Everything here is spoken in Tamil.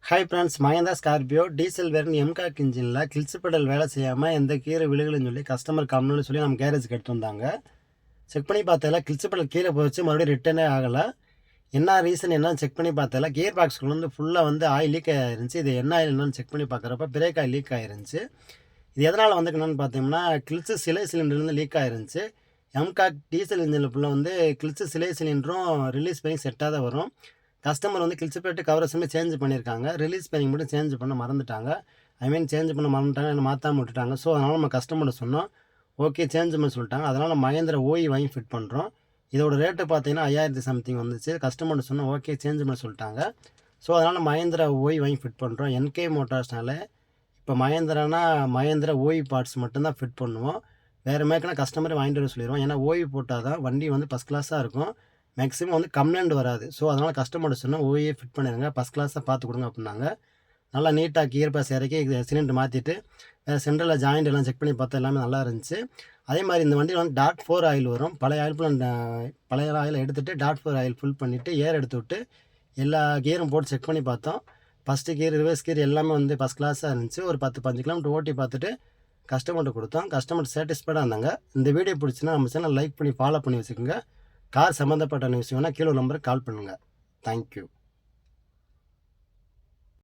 Hi friends, Mahindra Scorpio diesel variant mHawk இன்ஜினில் கிளிச்சு பெடல் வேலை செய்யாமல் எந்த கீரை விழுகலன்னு சொல்லி கஸ்டமர் கம்ப்ளைண்ட் சொல்லி நம்ம கேரேஜுக்கு எடுத்து வந்தாங்க. செக் பண்ணி பார்த்தால கிளிச்சு பெடல் கீழே போச்சு, மறுபடியும் ரிட்டர்னே ஆகலை. என்ன ரீசன் என்னன்னு செக் பண்ணி பார்த்தால கியர் பாக்ஸ்குள்ள வந்து ஃபுல்லாக வந்து ஆயில் லீக் ஆயிருந்துச்சு. இது என்ன ஆயில் என்னன்னு செக் பண்ணி பார்க்குறப்ப பிரேக் ஆயில் லீக் ஆயிருந்துச்சு. இது எதனால் வந்துக்கணும்னு பார்த்தோம்னா கிளிச்சு சிலை சிலிண்டர்லேருந்து லீக் ஆயிருந்துச்சு. எம்காக் டீசல் இன்ஜினில் ஃபுல்லாக வந்து கிளிச்சு சிலை சிலிண்டரும் ரிலீஸ் பண்ணி செட்டாக தான் வரும். கஸ்டமர் வந்து கிழிச்சு போய்ட்டு கவரஸுமே சேஞ்ச் பண்ணியிருக்காங்க. ரிலீஸ் பேனிங் மட்டும் சேஞ்ச் பண்ண மறந்துட்டாங்க. சேஞ்ச் பண்ண மறந்துட்டாங்க, என்ன மாற்றாம விட்டுட்டாங்க. ஸோ அதனால் நம்ம கஸ்டமர்கிட்ட சொன்னோம். ஓகே, சேஞ்ச் பண்ண சொல்லிட்டாங்க. அதனால் நம்ம மஹேந்திரா ஓய் வாங்கி ஃபிட் பண்ணுறோம். இதோட ரேட்டு பார்த்தீங்கன்னா 5000 சம்திங் வந்துச்சு. கஸ்டமர்கிட்ட சொன்னோம், ஓகே சேஞ்ச் பண்ண சொல்லிட்டாங்க. ஸோ அதனால் மஹேந்திரா ஓய் வாங்கி ஃபிட் பண்ணுறோம். என்கே மோட்டார்ஸ்னால இப்போ மஹேந்திரானா மஹேந்திரா ஓய் பார்ட்ஸ் மட்டும்தான் ஃபிட் பண்ணுவோம். வேறு மேற்கனா கஸ்டமரே வாங்கிட்டு வர சொல்லிடுவோம். ஏன்னா ஓய் போட்டால் தான் வண்டி வந்து ஃபஸ்ட் கிளாஸாக இருக்கும். மேக்ஸிமம் வந்து கம்ப்ளைண்ட் வராது. ஸோ அதனால் கஸ்டமர்கிட்ட சொன்னால் ஓயே ஃபிட் பண்ணிடுங்க, ஃபஸ்ட் கிளாஸாக பார்த்து கொடுங்க அப்படின்னாங்க. நல்லா நீட்டாக கியர் பாஸ் இறக்கி சிலிண்டர் மாற்றிட்டு சென்ட்ரலில் ஜாயிண்ட் எல்லாம் செக் பண்ணி பார்த்தா எல்லாமே நல்லா இருந்துச்சு. அதே மாதிரி இந்த வண்டியில் வந்து டாட் 4 ஆயில் வரும். பழைய ஆயில் எடுத்துகிட்டு டாட் 4 ஆயில் ஃபுல் பண்ணிவிட்டு ஏர் எடுத்து விட்டு எல்லா கியரும் போட்டு செக் பண்ணி பார்த்தோம். ஃபஸ்ட்டு கியர், ரிவர்ஸ் கியர் எல்லாமே வந்து ஃபஸ்ட் கிளாஸாக இருந்துச்சு. ஒரு 10-15 கிலோமீட்டர் ஓட்டி பார்த்துட்டு கஸ்டமர்கிட்ட கொடுத்தோம். கஸ்டமர் சாட்டிஸ்ஃபைடாக இருந்தாங்க. இந்த வீடியோ பிடிச்சின்னா நம்ம சேனல் லைக் பண்ணி ஃபாலோ பண்ணி வச்சுக்கோங்க. கார் சம்மந்தப்பட்ட நியூஸ் வேணால் கீழே நம்பருக்கு கால் பண்ணுங்கள். தேங்க்யூ.